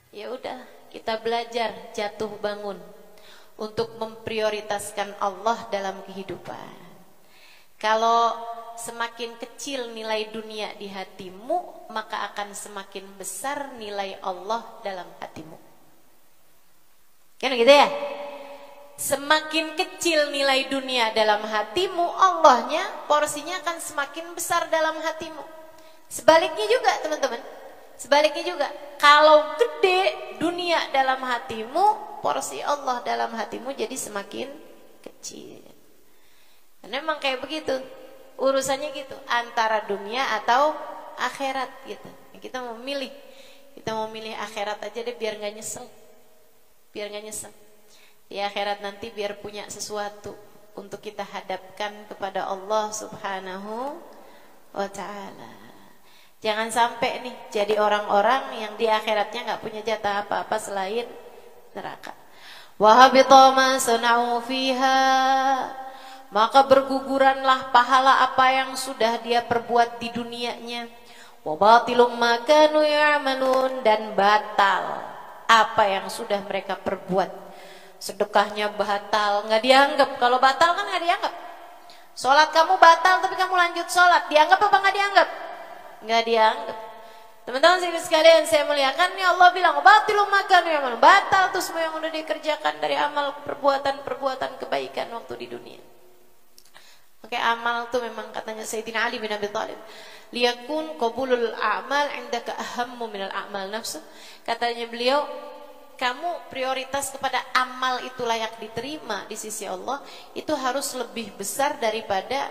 Ya udah, kita belajar jatuh bangun untuk memprioritaskan Allah dalam kehidupan. Kalau semakin kecil nilai dunia di hatimu, maka akan semakin besar nilai Allah dalam hatimu. Kan gitu ya? Semakin kecil nilai dunia dalam hatimu, Allahnya porsinya akan semakin besar dalam hatimu. Sebaliknya juga teman-teman. Sebaliknya juga, kalau gede dunia dalam hatimu, porsi Allah dalam hatimu jadi semakin kecil. Dan memang kayak begitu, urusannya gitu, antara dunia atau akhirat gitu. Kita mau milih akhirat aja deh biar nggak nyesel, Di akhirat nanti biar punya sesuatu untuk kita hadapkan kepada Allah Subhanahu wa Ta'ala. Jangan sampai nih jadi orang-orang yang di akhiratnya nggak punya jatah apa-apa selain neraka. Wa habita ma sana'u fiha, maka berguguranlah pahala apa yang sudah dia perbuat di dunianya. Wa batilum ma kanu ya'malun, dan batal apa yang sudah mereka perbuat. Sedekahnya batal, nggak dianggap. Kalau batal kan nggak dianggap. Sholat kamu batal tapi kamu lanjut sholat, dianggap apa nggak dianggap? Nggak dianggap. Teman-teman sekalian saya muliakan, ya Allah bilang batilum makan ya, batal tuh semua yang udah dikerjakan dari amal perbuatan kebaikan waktu di dunia. Oke, amal tuh memang katanya Sayyidina Ali bin Abi Thalib, liyakun qabulul a'mal indaka ahammu minal a'mal nafsu. Katanya beliau, kamu prioritas kepada amal itu layak diterima di sisi Allah, itu harus lebih besar daripada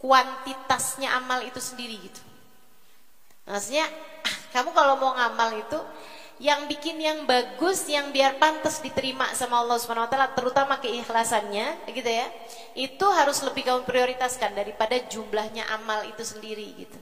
kuantitasnya amal itu sendiri gitu. Maksudnya kamu kalau mau ngamal itu yang bikin yang bagus, yang biar pantas diterima sama Allah Subhanahu wa Ta'ala, terutama keikhlasannya gitu ya, itu harus lebih kamu prioritaskan daripada jumlahnya amal itu sendiri gitu.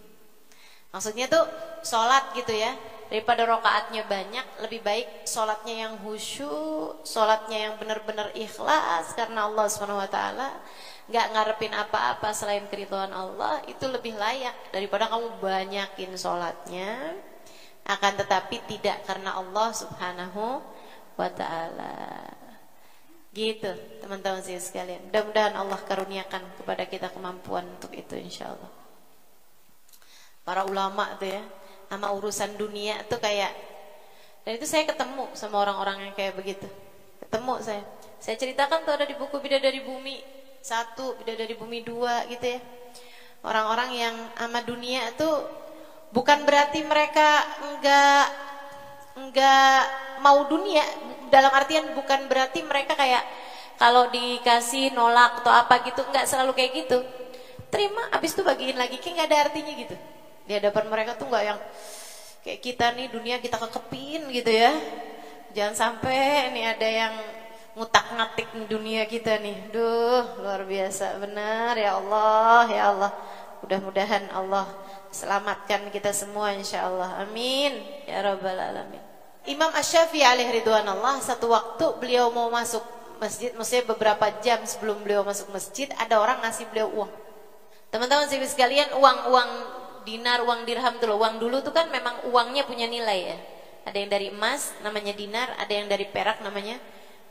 Maksudnya tuh sholat gitu ya, daripada rokaatnya banyak, lebih baik sholatnya yang khusyuk, sholatnya yang benar-benar ikhlas karena Allah Subhanahu wa Ta'ala, nggak ngarepin apa-apa selain keridhaan Allah, itu lebih layak daripada kamu banyakin sholatnya akan tetapi tidak karena Allah Subhanahu wa Ta'ala. Gitu teman-teman sekalian, mudah-mudahan Allah karuniakan kepada kita kemampuan untuk itu insyaallah. Para ulama tuh ya, sama urusan dunia tuh kayak, dan itu saya ketemu sama orang-orang yang kayak begitu. Ketemu saya ceritakan tuh ada di buku Bidadari Bumi 1, Bidadari Bumi 2 gitu ya. Orang-orang yang sama dunia tuh bukan berarti mereka enggak mau dunia, dalam artian bukan berarti mereka kayak kalau dikasih nolak atau apa gitu, enggak selalu kayak gitu. Terima, habis itu bagiin lagi, kayak enggak ada artinya gitu. Di hadapan mereka tuh enggak yang kayak kita nih, dunia kita kekepin gitu ya. Jangan sampai nih ada yang ngutak-ngatik dunia kita nih. Duh, luar biasa benar ya Allah, ya Allah. Mudah-mudahan Allah selamatkan kita semua insyaallah. Amin ya rabbal alamin. Imam Asy-Syafi'i alaihi ridwanallah, satu waktu beliau mau masuk masjid, maksudnya beberapa jam sebelum beliau masuk masjid, ada orang ngasih beliau uang. Teman-teman sekalian, uang dinar, uang dirham tuh loh. Uang dulu tuh kan memang uangnya punya nilai ya. Ada yang dari emas namanya dinar, ada yang dari perak namanya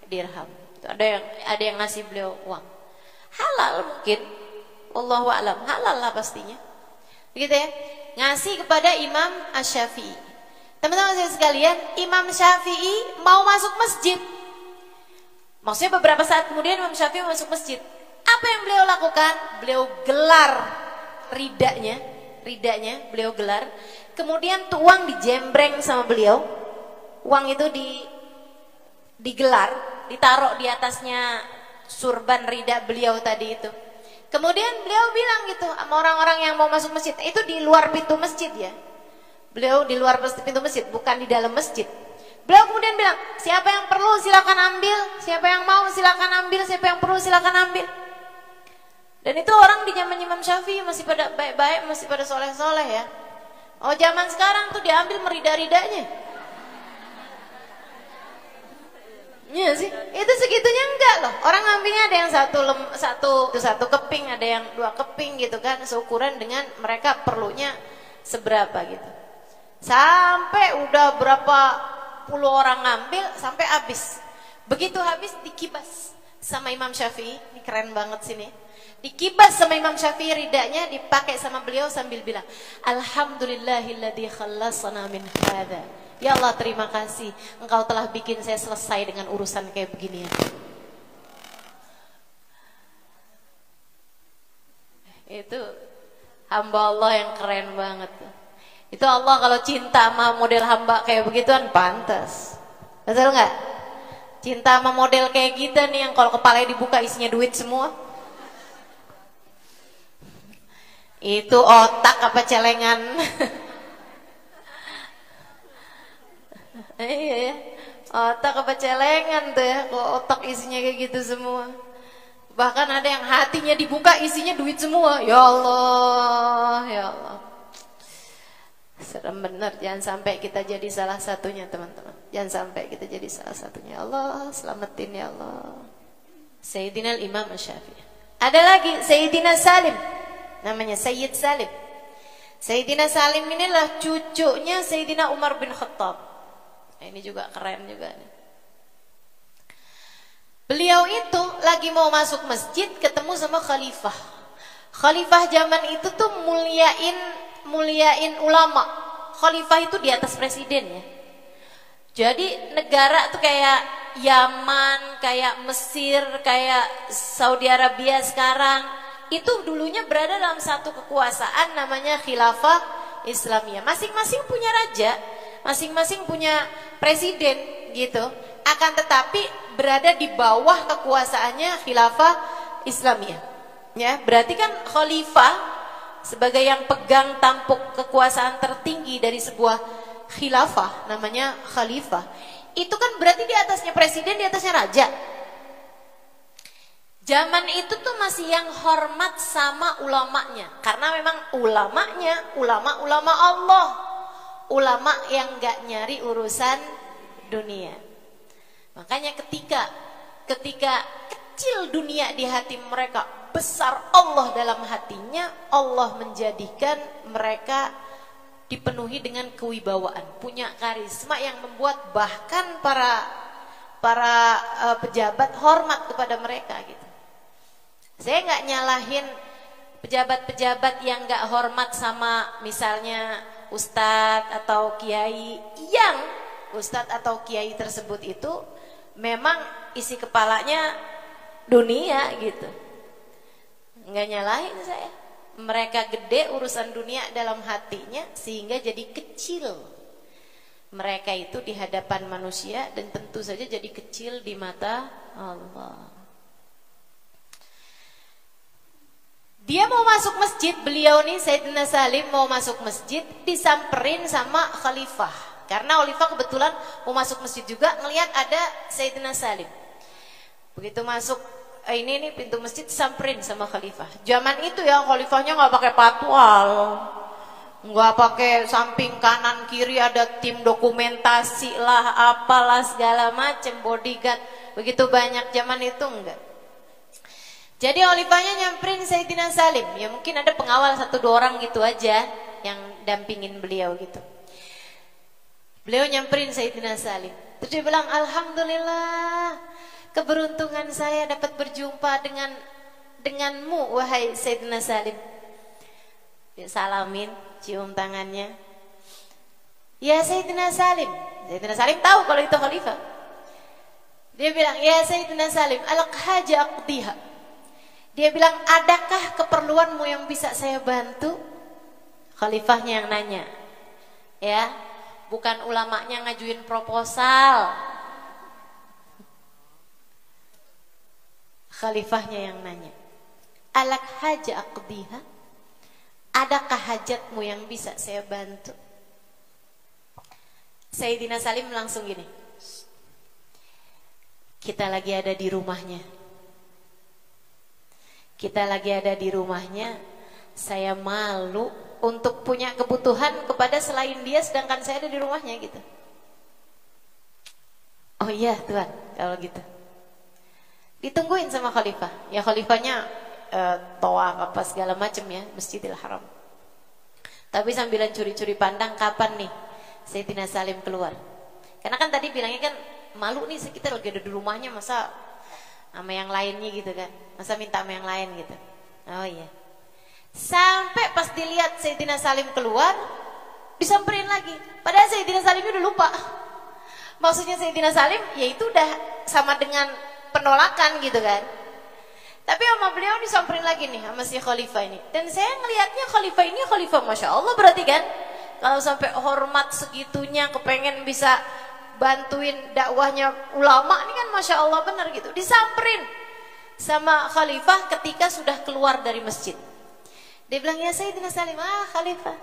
dirham. Ada yang ngasih beliau uang. Halal mungkin, wallahu a'lam, halal lah pastinya. Begitu ya. Ngasih kepada Imam Asy-Syafi'i. Teman-teman sekalian, Imam Syafi'i mau masuk masjid. Maksudnya beberapa saat kemudian Imam Syafi'i masuk masjid. Apa yang beliau lakukan? Beliau gelar ridanya beliau gelar. Kemudian tuh uang dijembreng sama beliau. Uang itu digelar, ditaruh di atasnya surban rida beliau tadi itu. Kemudian beliau bilang gitu sama orang-orang yang mau masuk masjid, itu di luar pintu masjid ya. Beliau di luar pintu masjid, bukan di dalam masjid. Beliau kemudian bilang, siapa yang perlu silakan ambil, siapa yang mau silakan ambil, siapa yang perlu silakan ambil. Dan itu orang di zaman Imam Syafi'i masih pada baik-baik, masih pada soleh-soleh ya. Oh, zaman sekarang tuh diambil merida-ridanya. Iya sih, itu segitunya enggak loh. Orang ngambilnya ada yang satu keping, ada yang 2 keping gitu kan, seukuran dengan mereka perlunya seberapa gitu. Sampai udah berapa 50 orang ngambil sampai habis. Begitu habis dikibas sama Imam Syafi'i. Ini keren banget sini. Dikibas sama Imam Syafi'i, ridanya dipakai sama beliau sambil bilang, Alhamdulillahilladzi khallasana min hadza. Ya Allah, terima kasih, Engkau telah bikin saya selesai dengan urusan kayak begini. Itu hamba Allah yang keren banget. Itu Allah kalau cinta sama model hamba kayak begituan pantas. Betul nggak? Cinta sama model kayak kita nih yang kalau kepalanya dibuka isinya duit semua. Itu otak apa celengan? Iya ya, otak apa celengan tuh ya, kalau otak isinya kayak gitu semua. Bahkan ada yang hatinya dibuka isinya duit semua. Ya Allah, ya Allah. Serem bener, jangan sampai kita jadi salah satunya teman-teman. Jangan sampai kita jadi salah satunya. Allah selamatin ya Allah. Sayyidina Imam Syafi'i. Ada lagi Sayyidina Salim. Namanya Sayyid Salim. Sayyidina Salim inilah cucunya Sayyidina Umar bin Khattab. Nah, ini juga keren juga nih. Beliau itu lagi mau masuk masjid ketemu sama khalifah. Khalifah zaman itu tuh muliain ulama. Khalifah itu di atas presiden ya. Jadi negara tuh kayak Yaman, kayak Mesir, kayak Saudi Arabia sekarang, itu dulunya berada dalam satu kekuasaan namanya khilafah Islamiyah. Masing-masing punya raja, masing-masing punya presiden gitu. Akan tetapi berada di bawah kekuasaannya khilafah Islamiyah. Ya, berarti kan khalifah sebagai yang pegang tampuk kekuasaan tertinggi dari sebuah khilafah, namanya khalifah. Itu kan berarti di atasnya presiden, di atasnya raja. Zaman itu tuh masih yang hormat sama ulamanya, karena memang ulamanya ulama Allah, ulama yang gak nyari urusan dunia. Makanya ketika kecil dunia di hati mereka, besar Allah dalam hatinya, Allah menjadikan mereka dipenuhi dengan kewibawaan, punya karisma yang membuat bahkan para pejabat hormat kepada mereka gitu. Saya nggak nyalahin pejabat-pejabat yang nggak hormat sama misalnya ustadz atau kiai, yang ustadz atau kiai tersebut itu memang isi kepalanya dunia gitu. Nggak nyalahin saya. Mereka gede urusan dunia dalam hatinya sehingga jadi kecil. Mereka itu di hadapan manusia dan tentu saja jadi kecil di mata Allah. Dia mau masuk masjid, beliau nih Sayyidina Salim mau masuk masjid, disamperin sama khalifah. Karena khalifah kebetulan mau masuk masjid juga, ngelihat ada Sayyidina Salim. Begitu masuk ini nih pintu masjid, disamperin sama khalifah. Zaman itu ya khalifahnya nggak pakai patwal, nggak pakai samping kanan kiri ada tim dokumentasi lah, apalah segala macam bodyguard. Begitu banyak zaman itu enggak. Jadi khalifahnya nyamperin Sayyidina Salim. Ya mungkin ada pengawal 1-2 orang gitu aja yang dampingin beliau gitu. Beliau nyamperin Sayyidina Salim. Terus dia bilang, Alhamdulillah, keberuntungan saya dapat berjumpa denganmu wahai Sayyidina Salim. Dia salamin, cium tangannya. Ya Sayyidina Salim. Sayyidina Salim tahu kalau itu khalifah. Dia bilang, ya Sayyidina Salim, al-haja aqdiha. Dia bilang, adakah keperluanmu yang bisa saya bantu? Khalifahnya yang nanya. Ya, bukan ulamanya ngajuin proposal. Khalifahnya yang nanya. Alak haja aqdiha? Adakah hajatmu yang bisa saya bantu? Sayyidina Salim langsung gini. Kita lagi ada di rumahnya. Kita lagi ada di rumahnya. Saya malu untuk punya kebutuhan kepada selain dia, sedangkan saya ada di rumahnya gitu. Oh iya Tuhan, kalau gitu. Ditungguin sama khalifah. Ya khalifahnya tawaf apa segala macam ya, Masjidil Haram. Tapi sambilan curi-curi pandang kapan nih Sayyidina Salim keluar. Karena kan tadi bilangnya kan malu nih, kita lagi ada di rumahnya, masa sama yang lainnya gitu kan, masa minta sama yang lain gitu. Oh iya. Sampai pas dilihat Sayyidina Salim keluar, disamperin lagi. Padahal Sayyidina Salim udah lupa. Maksudnya Sayyidina Salim ya itu udah sama dengan penolakan gitu kan. Tapi sama beliau disamperin lagi nih sama si khalifah ini. Dan saya ngelihatnya khalifah ini khalifah Masya Allah berarti kan. Kalau sampai hormat segitunya, kepengen bisa bantuin dakwahnya ulama, ini kan Masya Allah benar gitu. Disamperin sama khalifah ketika sudah keluar dari masjid. Dia bilang, ya Sayyidina Salim, khalifah.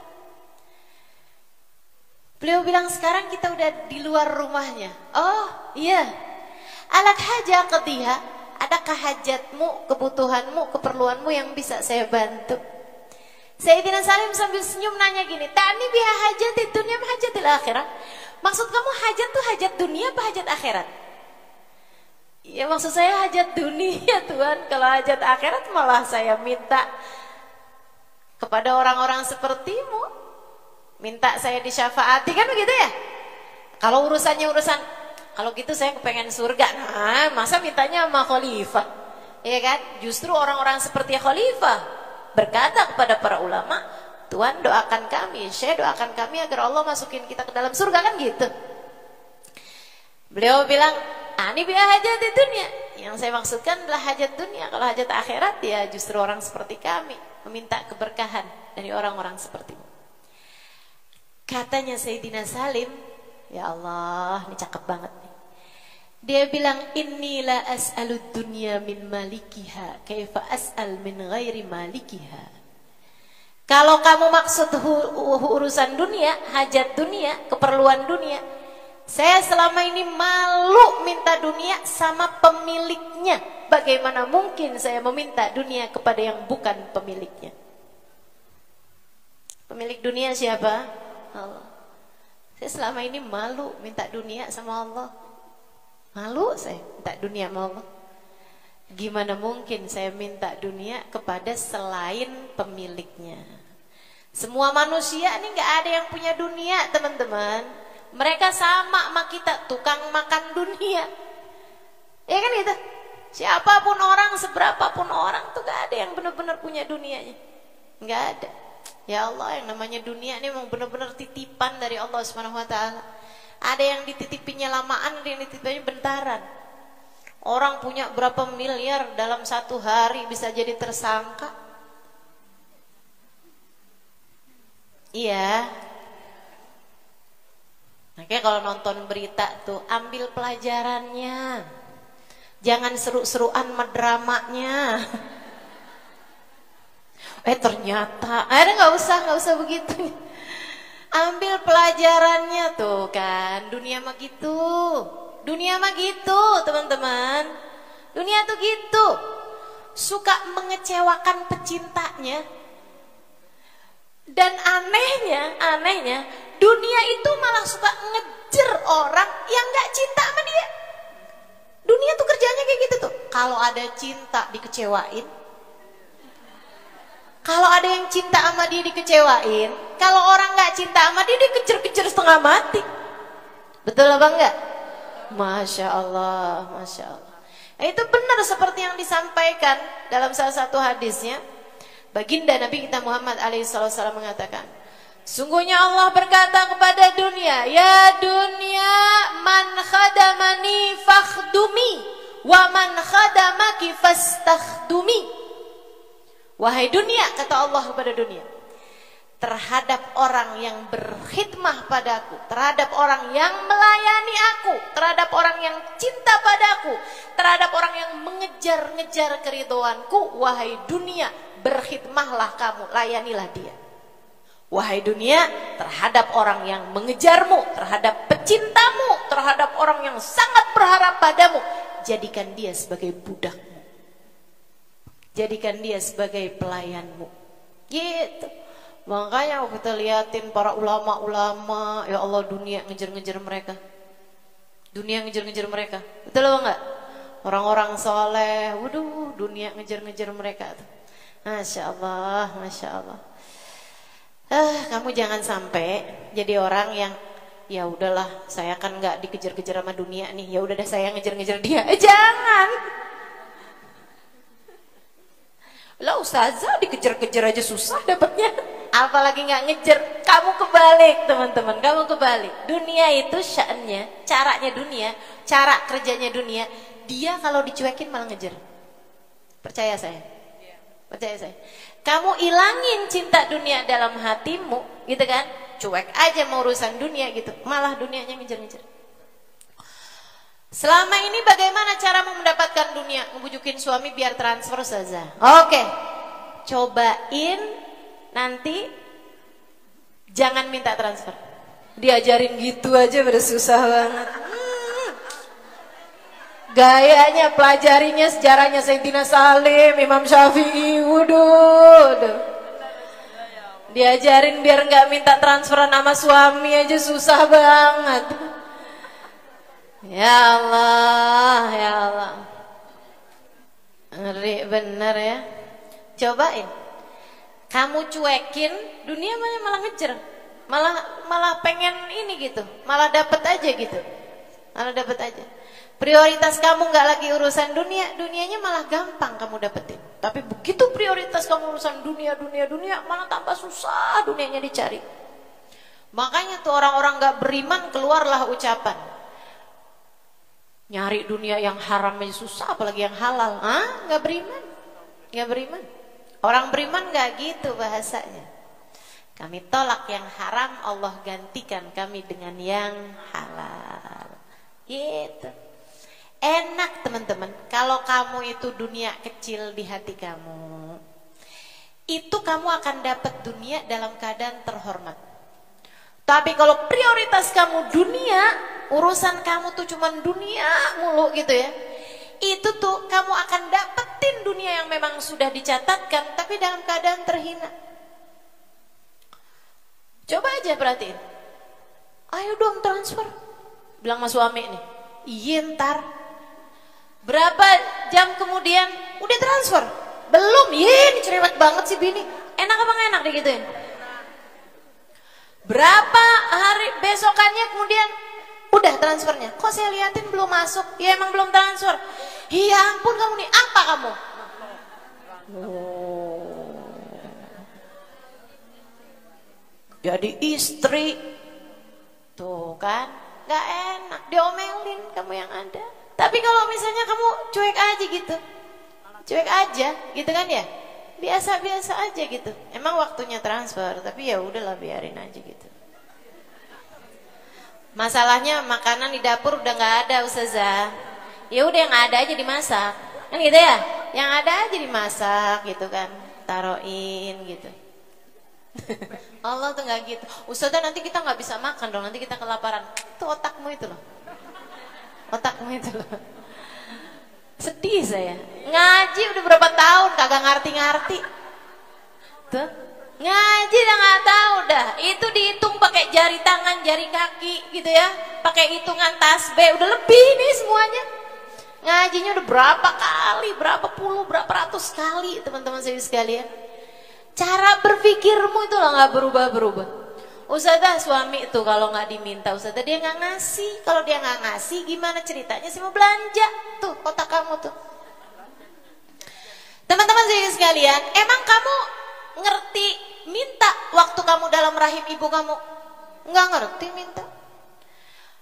Beliau bilang, sekarang kita udah di luar rumahnya. Oh iya. Alak haja qadiha, adakah hajatmu, kebutuhanmu, keperluanmu yang bisa saya bantu? Sayyidina Salim sambil senyum nanya gini, ta'ni biha hajati dunia apa hajatil akhirat? Maksud kamu hajat tuh hajat dunia apa hajat akhirat? Ya maksud saya hajat dunia Tuhan. Kalau hajat akhirat malah saya minta kepada orang-orang sepertimu, minta saya disyafaati, kan begitu ya? Kalau urusannya urusan, kalau gitu saya kepengen surga, nah masa mintanya sama khalifah, ya kan? Justru orang-orang seperti khalifah berkata kepada para ulama, Tuhan doakan kami, saya doakan kami agar Allah masukin kita ke dalam surga, kan gitu. Beliau bilang, ini biar hajat di dunia. Yang saya maksudkan adalah hajat dunia. Kalau hajat akhirat ya justru orang seperti kami meminta keberkahan dari orang-orang seperti itu. Katanya Sayyidina Salim, ya Allah, ini cakep banget nih. Dia bilang, inilah as'alud dunya min malikiha kaifa as'al min ghairi malikiha. Kalau kamu maksud urusan dunia, hajat dunia, keperluan dunia, saya selama ini malu minta dunia sama pemiliknya. Bagaimana mungkin saya meminta dunia kepada yang bukan pemiliknya? Pemilik dunia siapa? Allah. Saya selama ini malu minta dunia sama Allah. Malu saya minta dunia sama Allah. Gimana mungkin saya minta dunia kepada selain pemiliknya? Semua manusia ini gak ada yang punya dunia, teman-teman. Mereka sama kita, tukang makan dunia. Ya kan gitu. Siapapun orang, seberapapun orang tuh gak ada yang benar-benar punya dunianya. Gak ada. Ya Allah, yang namanya dunia ini memang benar-benar titipan dari Allah Subhanahu wa taala. Ada yang dititipinya lamaan, ada yang dititipinya bentaran. Orang punya berapa miliar dalam satu hari bisa jadi tersangka. Iya. Makanya kalau nonton berita tuh ambil pelajarannya. Jangan seru-seruan sama dramanya. Ternyata, nggak usah begitu. Ambil pelajarannya tuh kan. Dunia mah gitu. Dunia mah gitu, teman-teman. Dunia tuh gitu. Suka mengecewakan pecintanya. Dan anehnya, dunia itu malah suka ngejer orang yang gak cinta sama dia. Dunia tuh kerjanya kayak gitu tuh. Kalau ada cinta dikecewain. Kalau ada yang cinta sama dia dikecewain. Kalau orang gak cinta sama dia dikejar-kejar setengah mati. Betul apa enggak? Masya Allah, Masya Allah. Itu benar seperti yang disampaikan dalam salah satu hadisnya. Baginda Nabi kita Muhammad alaihissalam mengatakan, sungguhnya Allah berkata kepada dunia, ya dunia, man khadamani fakhdumi, wa man khadamaki fastakhdumi. Wahai dunia, kata Allah kepada dunia, terhadap orang yang berkhidmah padaku, terhadap orang yang melayani aku, terhadap orang yang cinta padaku, terhadap orang yang mengejar-ngejar keridhoanku, wahai dunia, berkhidmahlah kamu, layanilah dia. Wahai dunia, terhadap orang yang mengejarmu, terhadap pecintamu, terhadap orang yang sangat berharap padamu, jadikan dia sebagai budakmu, jadikan dia sebagai pelayanmu. Gitu. Makanya kita liatin para ulama-ulama, ya Allah, dunia ngejar-ngejar mereka. Dunia ngejar-ngejar mereka. Betul apa enggak? Orang-orang soleh, waduh, dunia ngejar-ngejar mereka tuh. Masya Allah, Masya Allah. Kamu jangan sampai jadi orang yang Ya udahlah, saya kan nggak dikejar-kejar sama dunia nih. Ya udah deh saya ngejar-ngejar dia. Jangan. Lah ustazah dikejar-kejar aja susah dapatnya. Apalagi nggak ngejar. Kamu kebalik teman-teman, kamu kebalik. Dunia itu sya'annya, caranya dunia, cara kerjanya dunia. Dia kalau dicuekin malah ngejar. Percaya saya. Percaya saya. Kamu ilangin cinta dunia dalam hatimu, gitu kan? Cuek aja mau urusan dunia gitu, malah dunianya ngejar-ngejar. Selama ini bagaimana caramu mendapatkan dunia? Ngebujukin suami biar transfer saja. Oke, cobain nanti jangan minta transfer. Diajarin gitu aja udah susah banget. Gayanya pelajarinya sejarahnya Sayyidina Salim, Imam Syafi'i, waduh. Diajarin biar nggak minta transferan sama suami aja susah banget. Ya Allah, ya Allah. Ngeri bener ya. Cobain. Kamu cuekin, dunia malah ngejar. Malah pengen ini gitu. Malah dapet aja gitu. Malah dapet aja. Prioritas kamu nggak lagi urusan dunia, dunianya malah gampang kamu dapetin. Tapi begitu prioritas kamu urusan dunia, malah tambah susah dunianya dicari. Makanya tuh orang-orang nggak beriman keluarlah ucapan. Nyari dunia yang haram aja susah, apalagi yang halal. Nggak beriman, nggak beriman. Orang beriman nggak gitu bahasanya. Kami tolak yang haram, Allah gantikan kami dengan yang halal. Gitu. Enak teman-teman, kalau kamu itu dunia kecil di hati kamu, itu kamu akan dapat dunia dalam keadaan terhormat. Tapi kalau prioritas kamu dunia, urusan kamu tuh cuman dunia mulu gitu ya, itu tuh kamu akan dapetin dunia yang memang sudah dicatatkan, tapi dalam keadaan terhina. Coba aja perhatiin, ayo dong transfer, bilang sama suami nih, iya ntar. Berapa jam kemudian udah transfer? Belum, ini cerewet banget sih bini. Enak apa gak enak digituin? Berapa hari besokannya kemudian udah transfernya? Kok saya liatin belum masuk? Ya emang belum transfer. Ya ampun kamu nih, apa kamu? Jadi istri tuh kan gak enak, diomelin kamu yang ada. Tapi kalau misalnya kamu cuek aja gitu kan ya, biasa-biasa aja gitu. Emang waktunya transfer, tapi ya udahlah biarin aja gitu. Masalahnya makanan di dapur udah nggak ada ustazah. Ya udah yang ada aja dimasak, kan gitu ya. Yang ada aja dimasak gitu kan, taruhin gitu. Allah tuh nggak gitu. Ustazah nanti kita nggak bisa makan dong, nanti kita kelaparan. Itu otakmu itu loh. Otakmu itu loh. Sedih saya. Ngaji udah berapa tahun kagak ngerti-ngerti. Tuh. Ngaji udah nggak tahu dah. Itu dihitung pakai jari tangan, jari kaki gitu ya. Pakai hitungan tasbih udah lebih nih semuanya. Ngajinya udah berapa kali, berapa puluh, berapa ratus kali teman-teman saya sekalian. Cara berpikirmu itu lah nggak berubah-berubah. Ustazah suami itu kalau nggak diminta ustazah dia nggak ngasih. Kalau dia nggak ngasih gimana ceritanya sih mau belanja? Tuh otak kamu tuh. Teman-teman saya sekalian, emang kamu ngerti minta waktu kamu dalam rahim ibu kamu? Nggak ngerti minta.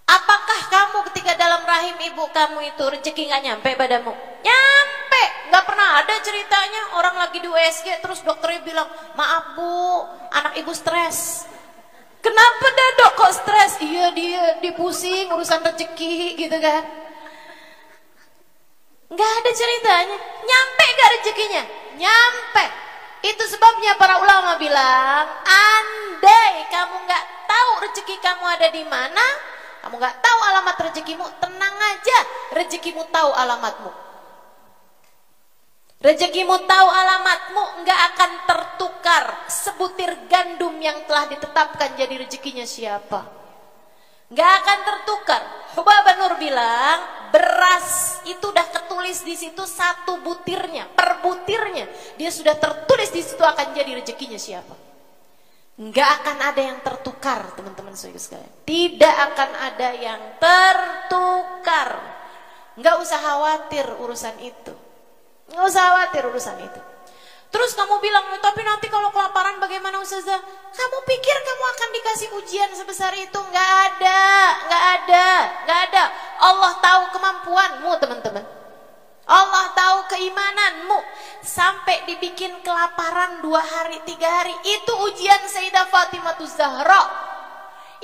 Apakah kamu ketika dalam rahim ibu kamu itu rezeki nggak nyampe padamu? Nyampe. Nggak pernah ada ceritanya orang lagi di USG terus dokternya bilang maaf bu, anak ibu stres. Kenapa dah dok kok stres? Iya dia dipusing urusan rezeki gitu kan. Nggak ada ceritanya. Nyampe gak rezekinya? Nyampe. Itu sebabnya para ulama bilang, andai kamu nggak tahu rezeki kamu ada di mana, kamu nggak tahu alamat rezekimu, tenang aja, rezekimu tahu alamatmu. Rezekimu tahu alamatmu, nggak akan tertukar sebutir gandum yang telah ditetapkan jadi rezekinya siapa. Nggak akan tertukar. Hubab Nur bilang beras itu udah ketulis di situ satu butirnya, per butirnya dia sudah tertulis di situ akan jadi rezekinya siapa. Nggak akan ada yang tertukar, teman-teman sekalian. Tidak akan ada yang tertukar. Nggak usah khawatir urusan itu. Nggak usah khawatir urusan itu. Terus kamu bilang, tapi nanti kalau kelaparan bagaimana Ustazah? Kamu pikir kamu akan dikasih ujian sebesar itu? Nggak ada, nggak ada, nggak ada. Allah tahu kemampuanmu, teman-teman. Allah tahu keimananmu. Sampai dibikin kelaparan 2 hari, 3 hari. Itu ujian Sayyidah Fatimah Zahra.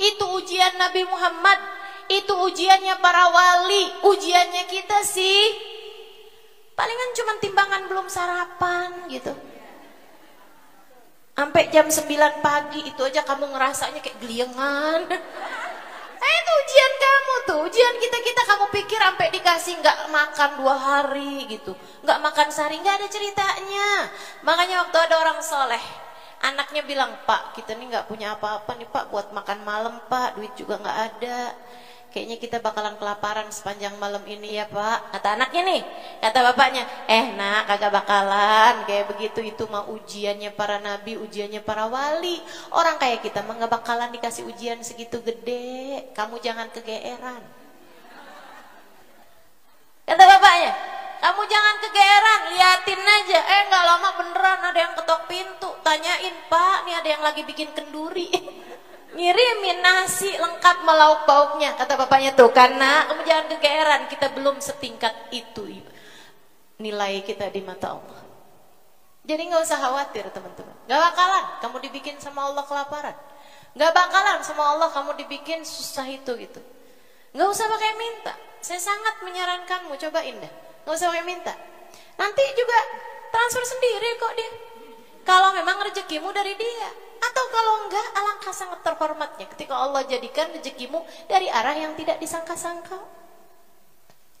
Itu ujian Nabi Muhammad. Itu ujiannya para wali. Ujiannya kita sih palingan cuma timbangan belum sarapan gitu. Sampai jam 9 pagi itu aja kamu ngerasanya kayak geliengan. Itu ujian kamu tuh, ujian kita kamu pikir sampai dikasih nggak makan 2 hari gitu, nggak makan sehari, nggak ada ceritanya. Makanya waktu ada orang soleh, anaknya bilang, Pak kita nih nggak punya apa-apa nih Pak buat makan malam Pak, duit juga nggak ada. Kayaknya kita bakalan kelaparan sepanjang malam ini ya Pak. Kata anaknya nih, kata bapaknya, nak kagak bakalan kayak begitu, itu mah ujiannya para nabi, ujiannya para wali. Orang kayak kita mah gak bakalan dikasih ujian segitu gede. Kamu jangan kegeeran. Kata bapaknya, kamu jangan kegeeran, liatin aja. Gak lama beneran ada yang ketok pintu. Tanyain, Pak nih ada yang lagi bikin kenduri. Ngirimin nasi lengkap melauk pauknya. Kata bapaknya, tuh karena kamu jangan kegeeran, kita belum setingkat itu nilai kita di mata Allah. Jadi gak usah khawatir teman-teman. Gak bakalan kamu dibikin sama Allah kelaparan. Gak bakalan sama Allah kamu dibikin susah itu gitu. Gak usah pakai minta. Saya sangat menyarankanmu, cobain dah. Gak usah pakai minta. Nanti juga transfer sendiri kok dia. Kalau memang rezekimu dari dia. Atau kalau enggak, alangkah sangat terhormatnya ketika Allah jadikan rezekimu dari arah yang tidak disangka-sangka.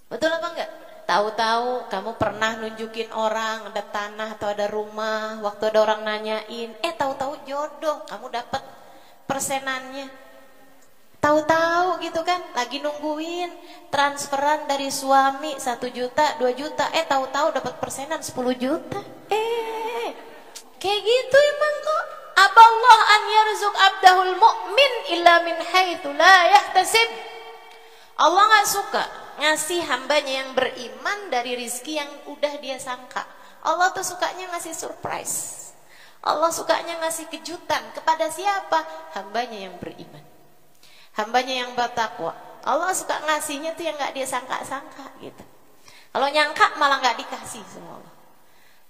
Betul apa enggak? Tahu-tahu kamu pernah nunjukin orang ada tanah atau ada rumah, waktu ada orang nanyain, tahu-tahu jodoh, kamu dapat persenannya. Tahu-tahu gitu kan, lagi nungguin transferan dari suami 1 juta, 2 juta, tahu-tahu dapat persenan 10 juta. Kayak gitu emang kok. Aballah an yarzuk abdahul mu'min illa min haitsu la yahtasib. Allah gak suka ngasih hambanya yang beriman dari rizki yang udah dia sangka. Allah tuh sukanya ngasih surprise. Allah sukanya ngasih kejutan kepada siapa? Hambanya yang beriman, hambanya yang bertakwa. Allah suka ngasihnya tuh yang gak dia sangka-sangka gitu. Kalau nyangka malah gak dikasih sama Allah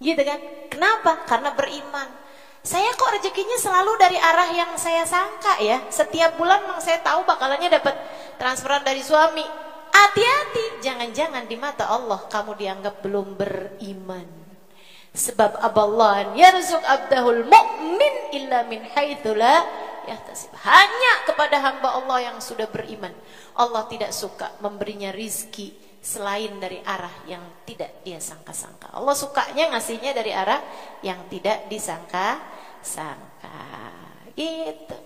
gitu kan. Kenapa? Karena beriman. Saya kok rezekinya selalu dari arah yang saya sangka ya. Setiap bulan memang saya tahu bakalannya dapat transferan dari suami. Hati-hati, jangan-jangan di mata Allah kamu dianggap belum beriman. Sebab aballah yarzuk abdahul mu'min illa min haitsu la yahtasib. Hanya kepada hamba Allah yang sudah beriman, Allah tidak suka memberinya rizki selain dari arah yang tidak dia sangka-sangka. Allah sukanya ngasihnya dari arah yang tidak disangka-sangka. Gitu.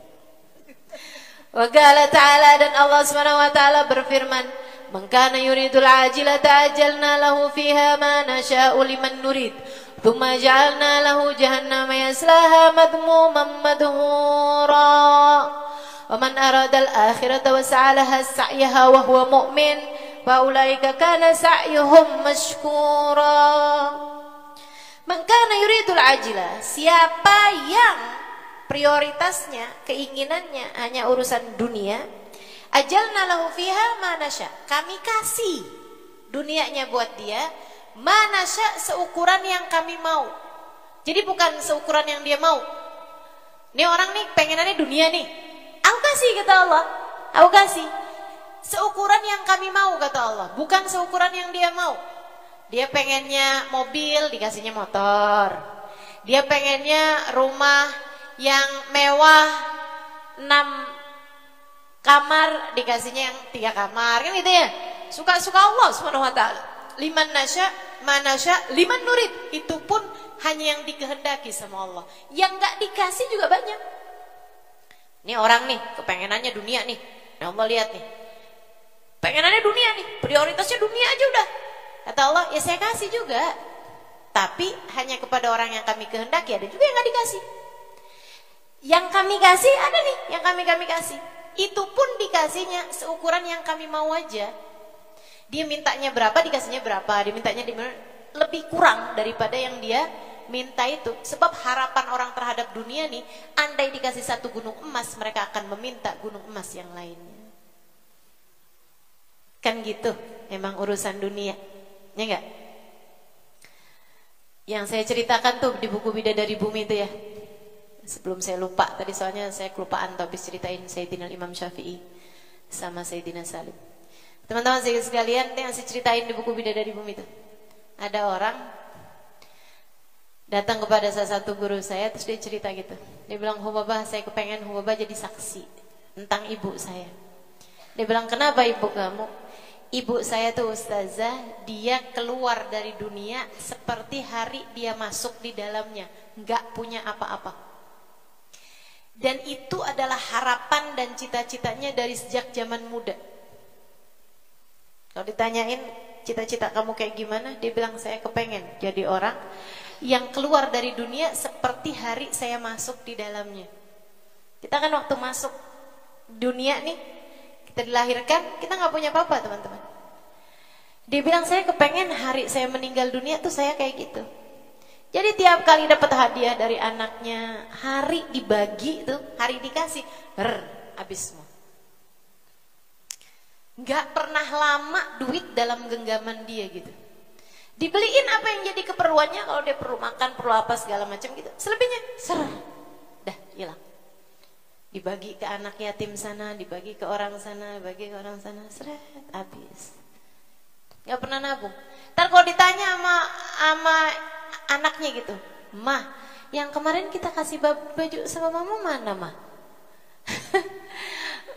Wa qala ta'ala, dan Allah Subhanahu wa taala berfirman, "Man kana yuridul ajilata ajalna lahu fiha ma nasha'u liman nurid, thumma ja'alna lahu jahannama yaslaha madhmuman madhura. Wa man arada al-akhirata wa sa'alaha sa'yaha wa huwa mu'min faulaika kana sa'yuhum mashkura." Man kana yuridul ajila, siapa yang prioritasnya, keinginannya hanya urusan dunia, ajalna lahu fiha ma nasya, kami kasih dunianya buat dia, ma nasya, seukuran yang kami mau. Jadi bukan seukuran yang dia mau. Ini orang nih pengenannya dunia nih, aku kasih kata Allah, aku kasih seukuran yang kami mau kata Allah, bukan seukuran yang dia mau. Dia pengennya mobil, dikasihnya motor. Dia pengennya rumah yang mewah 6 kamar, dikasihnya yang 3 kamar, kan gitu ya. Suka-suka Allah Subhanahu wa taala. Liman nasya, manasya, liman nurid. Itu pun hanya yang dikehendaki sama Allah. Yang enggak dikasih juga banyak. Ini orang nih, kepengenannya dunia nih. Nah, Allah lihat nih. Pengenannya dunia nih, prioritasnya dunia aja udah. Kata Allah, ya saya kasih juga. Tapi hanya kepada orang yang kami kehendaki, ada juga yang gak dikasih. Yang kami kasih ada nih, yang kami kasih. Itu pun dikasihnya seukuran yang kami mau aja. Dia mintanya berapa, dikasihnya berapa. Dia mintanya lebih kurang daripada yang dia minta itu. Sebab harapan orang terhadap dunia nih, andai dikasih satu gunung emas, mereka akan meminta gunung emas yang lainnya. Kan gitu, emang urusan dunia, ya enggak? Yang saya ceritakan tuh di buku Bidadari Bumi itu ya. Sebelum saya lupa, tadi soalnya saya kelupaan tuh habis ceritain Sayyidina Imam Syafi'i sama Sayyidina Salim. Teman-teman sekalian, yang saya ceritain di buku Bidadari Bumi itu. Ada orang datang kepada salah satu guru saya, terus dia cerita gitu. Dia bilang, Hubabah, saya kepengen Hubabah jadi saksi tentang ibu saya. Dia bilang, kenapa ibu kamu? Ibu saya tuh ustazah, dia keluar dari dunia seperti hari dia masuk di dalamnya, nggak punya apa-apa. Dan itu adalah harapan dan cita-citanya dari sejak zaman muda. Kalau ditanyain cita-cita kamu kayak gimana, dia bilang saya kepengen jadi orang yang keluar dari dunia seperti hari saya masuk di dalamnya. Kita kan waktu masuk dunia nih, kita dilahirkan, kita nggak punya apa-apa teman-teman. Dia bilang saya kepengen hari saya meninggal dunia tuh saya kayak gitu. Jadi tiap kali dapat hadiah dari anaknya, hari dibagi tuh, hari dikasih, habis semua. Nggak pernah lama duit dalam genggaman dia gitu. Dibeliin apa yang jadi keperluannya, kalau dia perlu makan, perlu apa segala macam gitu. Selebihnya dah hilang. Dibagi ke anak yatim sana, dibagi ke orang sana, dibagi ke orang sana, habis. Gak pernah nabung. Ntar kalau ditanya sama anaknya gitu, Mah, yang kemarin kita kasih baju sama mama mana, Mah?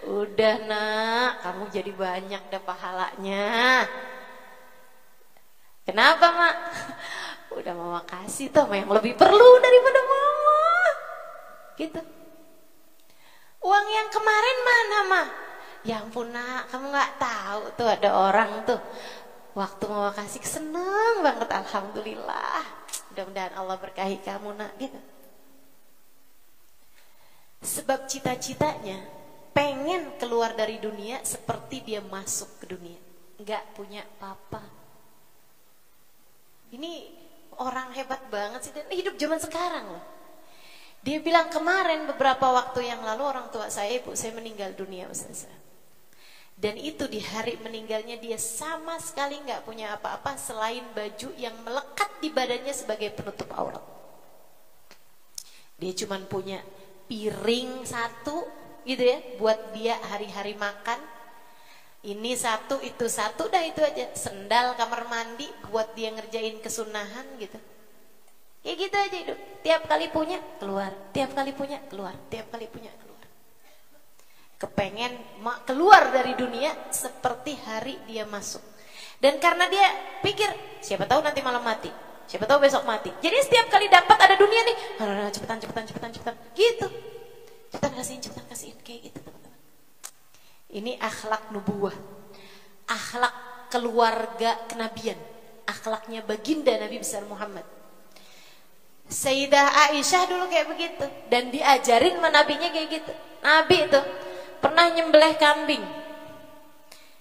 Udah nak, kamu jadi banyak dah pahalanya. Kenapa, Mak? Udah mama kasih tuh sama yang lebih perlu daripada mama. Gitu. Uang yang kemarin mana, Mah? Ya ampun nak, kamu gak tahu tuh ada orang tuh waktu mama kasih seneng banget, alhamdulillah. Mudah-mudahan Allah berkahi kamu nak, gitu. Sebab cita-citanya pengen keluar dari dunia seperti dia masuk ke dunia, gak punya apa-apa. Ini orang hebat banget sih, dan hidup zaman sekarang loh. Dia bilang kemarin beberapa waktu yang lalu orang tua saya, ibu saya meninggal dunia Ustazah. Dan itu di hari meninggalnya dia sama sekali nggak punya apa-apa selain baju yang melekat di badannya sebagai penutup aurat. Dia cuma punya piring satu gitu ya, buat dia hari-hari makan. Ini satu, itu satu, dah itu aja. Sendal kamar mandi buat dia ngerjain kesunahan gitu. Kayak gitu aja hidup. Tiap kali punya keluar, tiap kali punya keluar, tiap kali punya keluar. Kepengen keluar dari dunia seperti hari dia masuk. Dan karena dia pikir siapa tahu nanti malam mati, siapa tahu besok mati. Jadi setiap kali dapat ada dunia nih, cepetan gitu. Cepetan kasihin kayak gitu teman-teman. Ini akhlak nubuwah, akhlak keluarga kenabian, akhlaknya baginda Nabi besar Muhammad. Sayyidah Aisyah dulu kayak begitu, dan diajarin sama nabinya kayak gitu. Nabi itu pernah nyembelih kambing.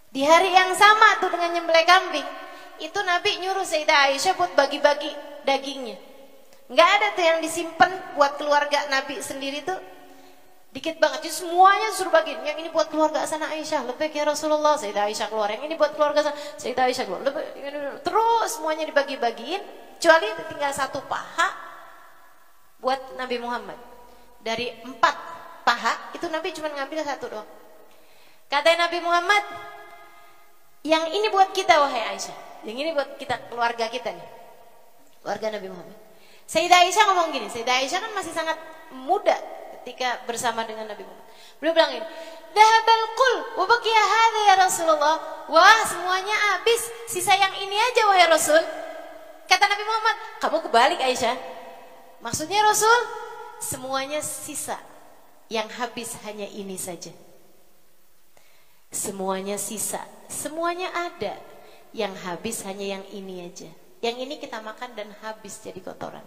Di hari yang sama tuh dengan nyembelih kambing, itu Nabi nyuruh Sayyidah Aisyah buat bagi-bagi dagingnya. Nggak ada tuh yang disimpan buat keluarga Nabi sendiri tuh. Dikit banget, jadi semuanya suruh bagiin. Yang ini buat keluarga sana Aisyah, lebih ya Rasulullah, Sayyidah Aisyah keluar. Yang ini buat keluarga sana, Sayyidah Aisyah keluar. Terus semuanya dibagi-bagiin, kecuali tinggal satu paha buat Nabi Muhammad. Dari 4 paha, itu Nabi cuma ngambil 1 doang. Katanya Nabi Muhammad, yang ini buat kita wahai Aisyah, yang ini buat kita, keluarga kita nih, keluarga Nabi Muhammad. Sayyidah Aisyah ngomong gini, Sayyidah Aisyah kan masih sangat muda ketika bersama dengan Nabi Muhammad. Beliau bilang ini, dahabal qul wa baqiya hadza ya Rasulullah. Wah, semuanya habis, sisa yang ini aja wahai Rasul. Kata Nabi Muhammad, kamu kebalik Aisyah. Maksudnya Rasul, semuanya sisa, yang habis hanya ini saja. Semuanya sisa, semuanya ada, yang habis hanya yang ini aja. Yang ini kita makan dan habis jadi kotoran.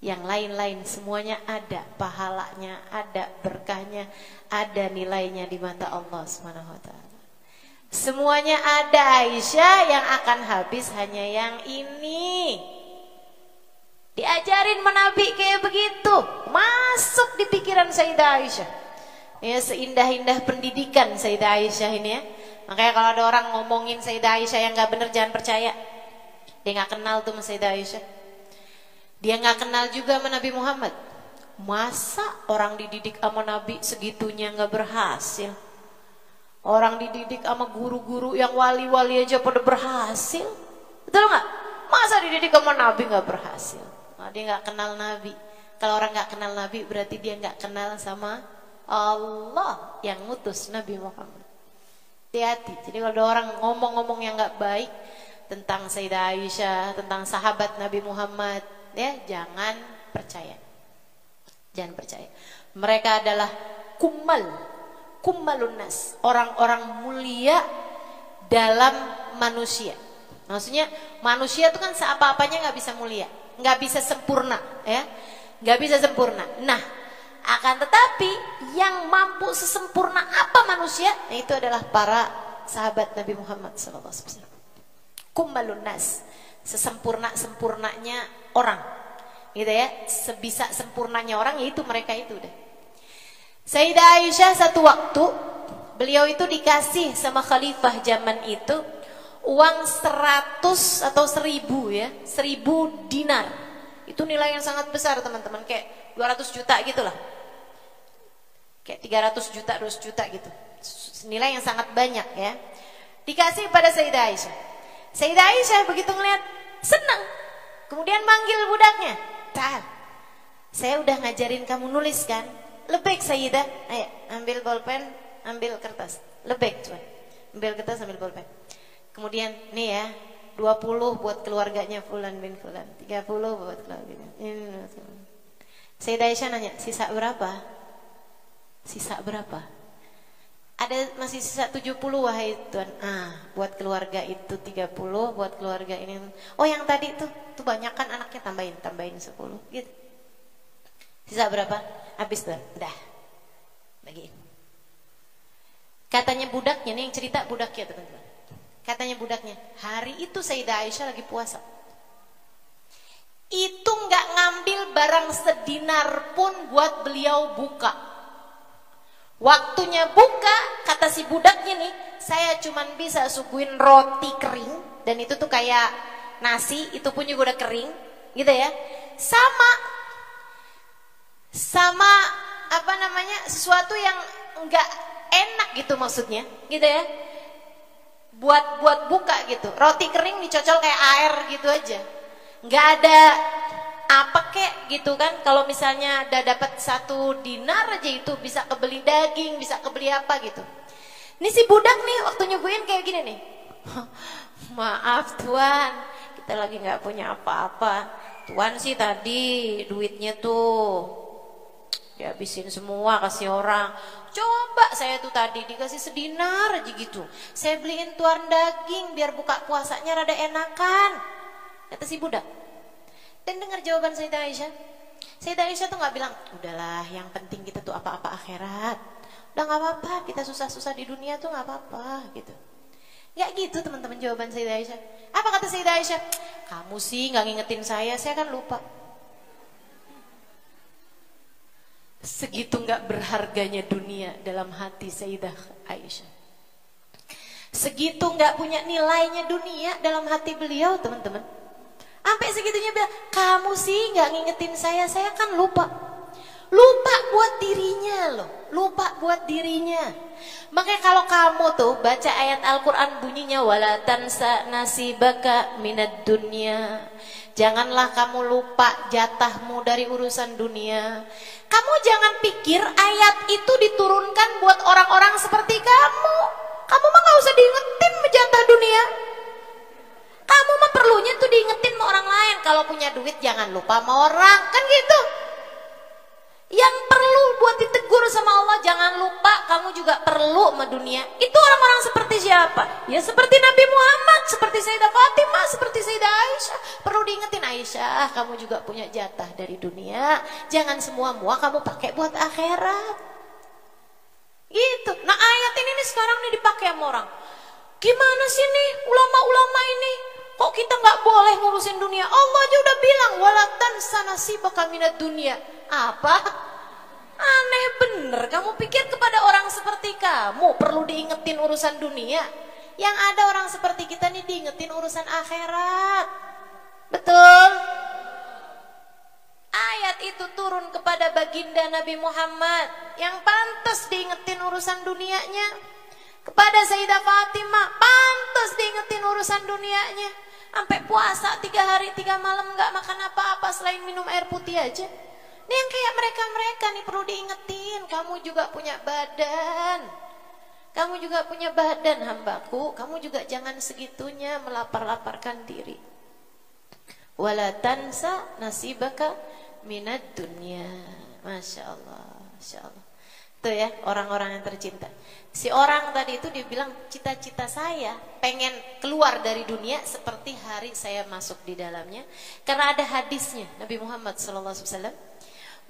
Yang lain-lain semuanya ada pahalanya, ada berkahnya, ada nilainya di mata Allah Subhanahu wa taala. Semuanya ada Aisyah, yang akan habis hanya yang ini. Diajarin menabi kayak begitu, masuk di pikiran Sayyidah Aisyah. Ya, seindah-indah pendidikan Sayyidah Aisyah ini ya. Makanya kalau ada orang ngomongin Sayyidah Aisyah yang gak benar, jangan percaya. Dia gak kenal tuh sama Sayyidah Aisyah. Dia gak kenal juga sama Nabi Muhammad. Masa orang dididik sama Nabi segitunya gak berhasil? Orang dididik sama guru-guru yang wali-wali aja pada berhasil. Betul gak? Masa dididik sama Nabi gak berhasil? Nah, dia gak kenal Nabi. Kalau orang gak kenal Nabi berarti dia gak kenal sama Allah yang ngutus Nabi Muhammad. Hati-hati. Jadi kalau ada orang ngomong-ngomong yang gak baik tentang Sayyidah Aisyah, tentang sahabat Nabi Muhammad, ya jangan percaya. Jangan percaya. Mereka adalah kummalun nas, orang-orang mulia dalam manusia. Maksudnya manusia itu kan seapa-apanya nggak bisa mulia, nggak bisa sempurna, ya, nggak bisa sempurna. Nah, akan tetapi yang mampu sesempurna apa manusia, nah, itu adalah para sahabat Nabi Muhammad SAW. Kummalun nas, sesempurna-sempurnanya orang, gitu ya, sebisa sempurnanya orang, yaitu mereka itu udah. Sayyidah Aisyah satu waktu beliau itu dikasih sama khalifah zaman itu uang 100 atau 1000 ya, 1000 dinar. Itu nilai yang sangat besar teman-teman, kayak 200 juta gitulah. Kayak 300 juta, 200 juta gitu. Nilai yang sangat banyak ya. Dikasih pada Sayyidah Aisyah. Sayyidah Aisyah begitu ngeliat senang. Kemudian manggil budaknya, "Ta'al, saya udah ngajarin kamu nulis kan? Lebek Sayyidah, ayo ambil bolpen, ambil kertas. Lebek cuman, ambil kertas, ambil bolpen. Kemudian nih ya, 20 buat keluarganya Fulan bin Fulan, 30 buat keluarganya." Sayyidah Aisyah nanya, "Sisa berapa? Sisa berapa?" "Ada masih sisa 70 wahai Tuan." "Ah, buat keluarga itu 30, buat keluarga ini." "Oh, yang tadi tuh banyak kan anaknya, tambahin 10." Gitu. "Sisa berapa?" "Habis Tuan." "Udah. Bagiin." Katanya budaknya, nih yang cerita budaknya teman-teman. Katanya budaknya, hari itu Sayyidah Aisyah lagi puasa. Itu nggak ngambil barang sedinar pun buat beliau buka. Waktunya buka, kata si budaknya nih, "Saya cuman bisa suguhin roti kering, dan itu tuh kayak nasi, itu pun juga udah kering, gitu ya. Sama apa namanya, sesuatu yang nggak enak gitu maksudnya, gitu ya. Buat buka gitu, roti kering dicocol kayak air gitu aja, nggak ada apa kek gitu kan. Kalau misalnya udah dapat 1 dinar aja itu bisa kebeli daging, bisa kebeli apa gitu. Ini si budak nih waktu nyuguhin kayak gini nih, "Maaf Tuan, kita lagi nggak punya apa-apa. Tuan sih tadi duitnya tuh dihabisin semua kasih orang. Coba saya tuh tadi dikasih sedinar aja gitu, saya beliin Tuan daging biar buka puasanya rada enakan," kata si budak. Dan dengar jawaban Sayyidah Aisyah. Sayyidah Aisyah tuh gak bilang, "Udahlah, yang penting kita tuh apa-apa akhirat. Udah gak apa-apa, kita susah-susah di dunia tuh gak apa-apa," gitu. Gak gitu teman-teman jawaban Sayyidah Aisyah. Apa kata Sayyidah Aisyah? "Kamu sih gak ngingetin saya kan lupa." Segitu gak berharganya dunia dalam hati Sayyidah Aisyah. Segitu gak punya nilainya dunia dalam hati beliau teman-teman. Sampai segitunya bilang, "Kamu sih gak ngingetin saya kan lupa." Lupa buat dirinya loh, lupa buat dirinya. Makanya kalau kamu tuh baca ayat Al-Quran bunyinya, "Wala tansa nasibaka minad dunya." Janganlah kamu lupa jatahmu dari urusan dunia. Kamu jangan pikir ayat itu diturunkan buat orang-orang seperti kamu. Kamu mah gak usah diingetin jatah dunia. Kamu mah perlunya tuh diingetin sama orang lain. Kalau punya duit jangan lupa sama orang, kan gitu. Yang perlu buat ditegur sama Allah, jangan lupa kamu juga perlu sama dunia. Itu orang-orang seperti siapa? Ya seperti Nabi Muhammad, seperti Sayyidah Fatimah, seperti Sayyidah Aisyah. Perlu diingetin, Aisyah, kamu juga punya jatah dari dunia. Jangan semua kamu pakai buat akhirat. Gitu. Nah ayat ini nih sekarang nih dipakai sama orang. Gimana sih nih ulama-ulama ini? Kok kita nggak boleh ngurusin dunia? Allah aja udah bilang, walatan sanasibaka minad dunia. Apa? Aneh bener. Kamu pikir kepada orang seperti kamu perlu diingetin urusan dunia? Yang ada orang seperti kita nih diingetin urusan akhirat. Betul? Ayat itu turun kepada baginda Nabi Muhammad yang pantas diingetin urusan dunianya. Kepada Sayyidah Fatimah pantas diingetin urusan dunianya. Sampai puasa 3 hari 3 malam gak makan apa-apa selain minum air putih aja. Ini yang kayak mereka-mereka nih perlu diingetin. Kamu juga punya badan. Kamu juga punya badan, hambaku. Kamu juga jangan segitunya melapar-laparkan diri. Wala tansa nasibaka minad dunya. Masya Allah, Masya Allah. Tuh ya, orang-orang yang tercinta. Si orang tadi itu dibilang, cita-cita saya pengen keluar dari dunia seperti hari saya masuk di dalamnya. Karena ada hadisnya Nabi Muhammad SAW,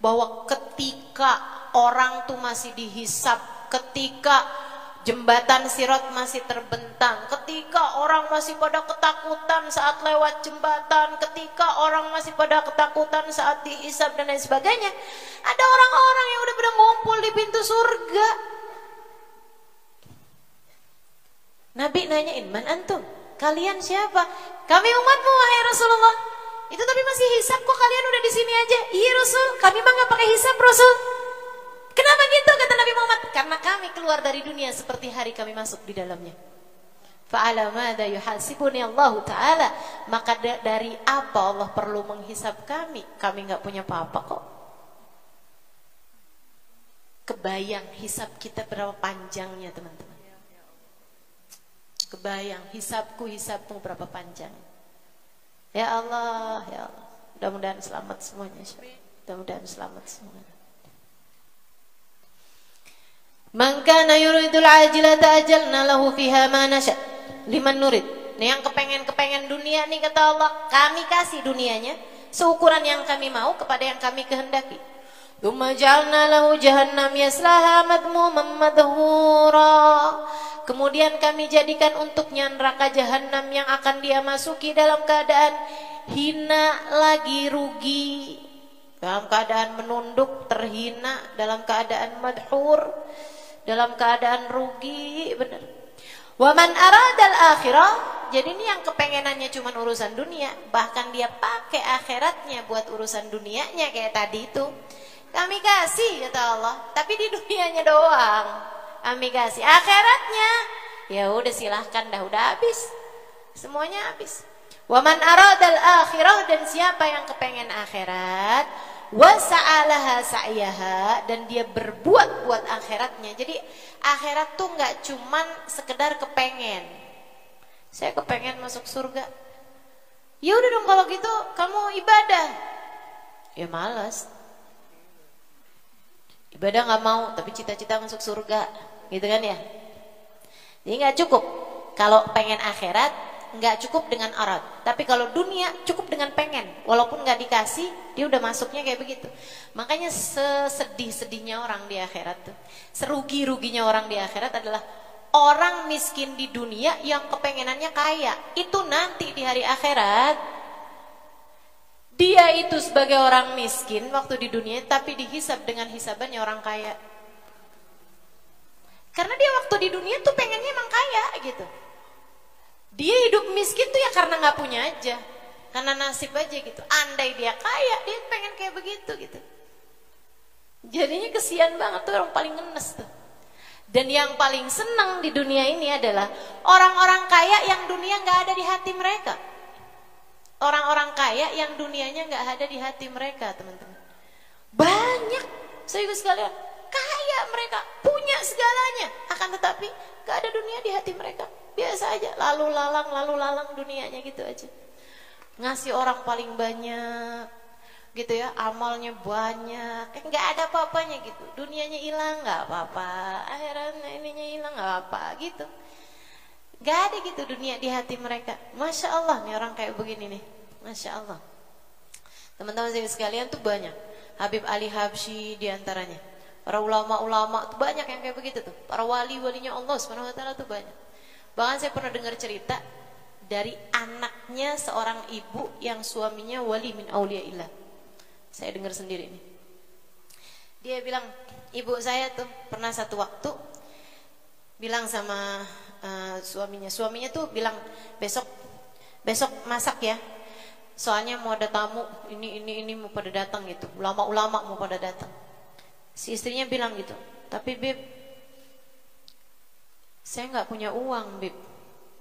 bahwa ketika orang tuh masih dihisap, ketika jembatan Sirat masih terbentang, ketika orang masih pada ketakutan saat lewat jembatan, ketika orang masih pada ketakutan saat dihisap dan lain sebagainya, ada orang-orang yang udah pada ngumpul di pintu surga. Nabi nanyain, man antum? Kalian siapa? Kami umatmu wahai Rasulullah. Itu tapi masih hisap kok, kalian udah di sini aja. Iya Rasul, kami mah nggak pakai hisap Rasul. Kenapa gitu kata Nabi Muhammad? Karena kami keluar dari dunia seperti hari kami masuk di dalamnya. Fa'ala madza yuhasibuni Allah Ta'ala. Maka dari apa Allah perlu menghisap kami? Kami nggak punya apa-apa kok. Kebayang hisap kita berapa panjangnya teman-teman. Kebayang hisapmu berapa panjang. Ya Allah, ya Allah. Mudah-mudahan selamat semuanya. Mudah-mudahan selamat semuanya. Man kana yuridul ajilata ajalna lahu fiha ma nasha liman nurid. Nih yang kepengen dunia nih kata Allah, kami kasih dunianya seukuran yang kami mau kepada yang kami kehendaki. Tsumma ja'alna lahu jahannam yaslaha madmuman madhura. Kemudian kami jadikan untuknya neraka jahanam yang akan dia masuki dalam keadaan hina lagi rugi, dalam keadaan menunduk terhina, dalam keadaan madhur, dalam keadaan rugi, benar. Wa man aradal akhirah, jadi ini yang kepengenannya cuma urusan dunia, bahkan dia pakai akhiratnya buat urusan dunianya kayak tadi itu. Kami kasih kata Allah, tapi di dunianya doang. Kami kasih akhiratnya, ya udah silahkan dah, udah habis, semuanya habis. Wa man aradal akhirah, dan siapa yang kepengen akhirat, wa sa'alaha sa'yaha, dan dia berbuat buat akhiratnya. Jadi akhirat tuh nggak cuman sekedar kepengen. Saya kepengen masuk surga. Ya udah dong kalau gitu kamu ibadah. Ya malas. Ibadah nggak mau, tapi cita-cita masuk surga, gitu kan ya? Jadi nggak cukup. Kalau pengen akhirat, nggak cukup dengan arad. Tapi kalau dunia cukup dengan pengen, walaupun nggak dikasih, dia udah masuknya kayak begitu. Makanya sesedih-sedihnya orang di akhirat tuh, serugi-ruginya orang di akhirat adalah orang miskin di dunia yang kepengenannya kaya. Itu nanti di hari akhirat, dia itu sebagai orang miskin waktu di dunia, tapi dihisab dengan hisabannya orang kaya. Karena dia waktu di dunia tuh pengennya emang kaya gitu. Dia hidup miskin tuh ya karena gak punya aja, karena nasib aja gitu. Andai dia kaya, dia pengen kayak begitu gitu. Jadinya kesian banget tuh, orang paling ngenes tuh. Dan yang paling senang di dunia ini adalah orang-orang kaya yang dunia gak ada di hati mereka. Orang-orang kaya yang dunianya nggak ada di hati mereka, teman-teman. Banyak, serius sekalian, kaya mereka, punya segalanya, akan tetapi nggak ada dunia di hati mereka. Biasa aja, lalu lalang dunianya gitu aja. Ngasih orang paling banyak, gitu ya, amalnya banyak, nggak ada apa-apanya gitu, dunianya hilang nggak apa-apa, akhiratnya ininya hilang nggak apa gitu, nggak ada gitu dunia di hati mereka. Masya Allah nih orang kayak begini nih, Masya Allah. Teman-teman saya sekalian tuh banyak, Habib Ali Habsyi diantaranya, para ulama-ulama tuh banyak yang kayak begitu tuh, para wali-walinya Allah Subhanahu Wa Taala tuh banyak. Bahkan saya pernah dengar cerita dari anaknya seorang ibu yang suaminya wali min auliyaillah. Saya dengar sendiri nih. Dia bilang, ibu saya tuh pernah satu waktu bilang sama suaminya tuh bilang, besok masak ya. Soalnya mau ada tamu, ini mau pada datang gitu. Ulama-ulama mau pada datang. Si istrinya bilang gitu, tapi Beb, saya nggak punya uang Beb,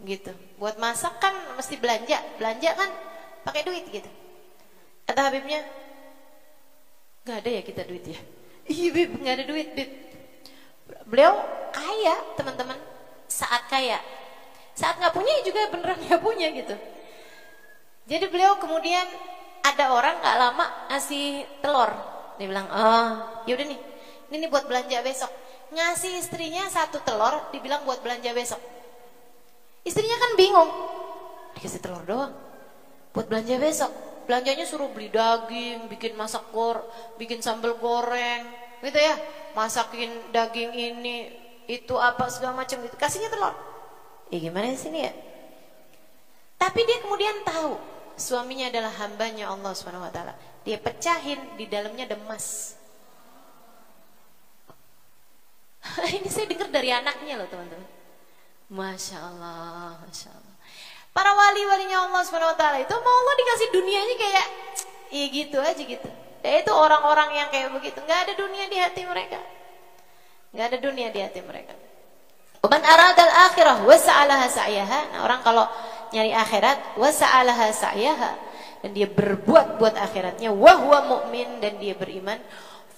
gitu. Buat masak kan mesti belanja kan pakai duit gitu. Kata Habibnya, nggak ada ya kita duit ya. Iya Beb, nggak ada duit Beb. Beliau kaya teman-teman, saat kaya, saat nggak punya juga beneran nggak punya gitu. Jadi beliau kemudian ada orang nggak lama ngasih telur, dia bilang, oh yaudah nih, ini buat belanja besok. Ngasih istrinya satu telur, dibilang buat belanja besok. Istrinya kan bingung, dikasih telur doang, buat belanja besok. Belanjanya suruh beli daging, bikin bikin sambal goreng, gitu ya, masakin daging ini, itu apa segala macam gitu. Kasihnya telur. Gimana sih ini ya? Tapi dia kemudian tahu suaminya adalah hambanya Allah Subhanahu Wa Taala. Dia pecahin, di dalamnya ada emas. Ini saya dengar dari anaknya loh teman-teman. Masya Allah, Masya Allah. Para wali-walinya Allah Subhanahu Wa Taala itu mau Allah dikasih dunianya kayak gitu aja gitu. Dan itu orang-orang yang kayak begitu, nggak ada dunia di hati mereka, nggak ada dunia di hati mereka. Man aradal akhirah wa sa'alaha sa'yaha. Nah, orang kalau nyari akhirat wa sa'alaha sa'yaha, dan dia berbuat buat akhiratnya, wa huwa mu'min, dan dia beriman,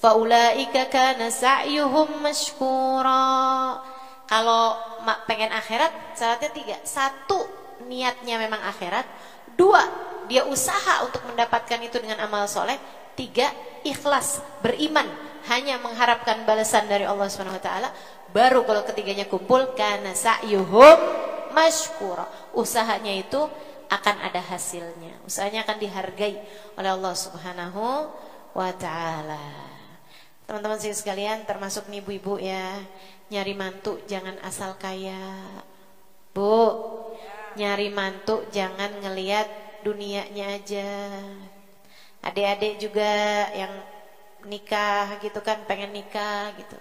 fa ulaika kana sa'yuhum mashkura. Kalau pengen akhirat syaratnya 3. 1, niatnya memang akhirat. 2, dia usaha untuk mendapatkan itu dengan amal soleh. 3, ikhlas, beriman, hanya mengharapkan balasan dari Allah Subhanahu Wa Taala. Baru kalau ketiganya kumpul, kana sa'yuhum mashkura, usahanya itu akan ada hasilnya, usahanya akan dihargai oleh Allah Subhanahu Wa Taala. Teman-teman sekalian, termasuk nih ibu-ibu ya, nyari mantu jangan asal kaya, Bu. Nyari mantu jangan ngelihat dunianya aja. Adik-adik juga yang nikah gitu kan, pengen nikah gitu,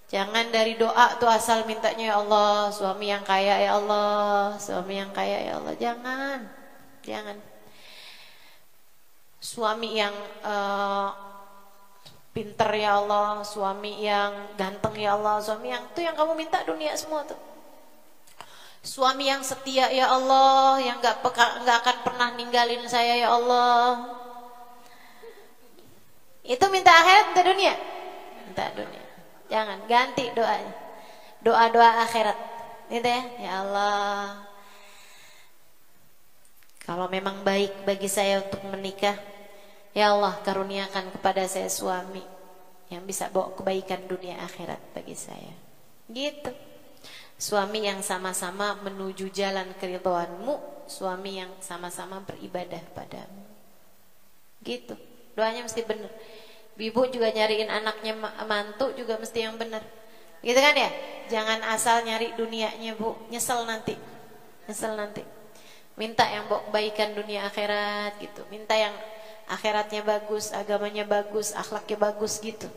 jangan dari doa tuh asal mintanya, ya Allah suami yang kaya, ya Allah suami yang kaya, ya Allah. Jangan suami yang pinter, ya Allah, suami yang ganteng, ya Allah, suami yang tuh yang kamu minta dunia semua tuh. Suami yang setia, ya Allah, yang nggak akan pernah ninggalin saya, ya Allah. Itu minta akhirat, minta dunia, minta dunia. Jangan, ganti doanya, doa-doa akhirat gitu ya. Ya Allah, kalau memang baik bagi saya untuk menikah, ya Allah karuniakan kepada saya suami yang bisa bawa kebaikan dunia akhirat bagi saya. Gitu. Suami yang sama-sama menuju jalan keridhaanmu, suami yang sama-sama beribadah padamu. Gitu. Doanya mesti benar. Ibu juga nyariin anaknya mantu juga mesti yang benar. Gitu kan ya? Jangan asal nyari dunianya, Bu. Nyesel nanti. Minta yang bawa kebaikan dunia akhirat gitu. Minta yang akhiratnya bagus, agamanya bagus, akhlaknya bagus gitu.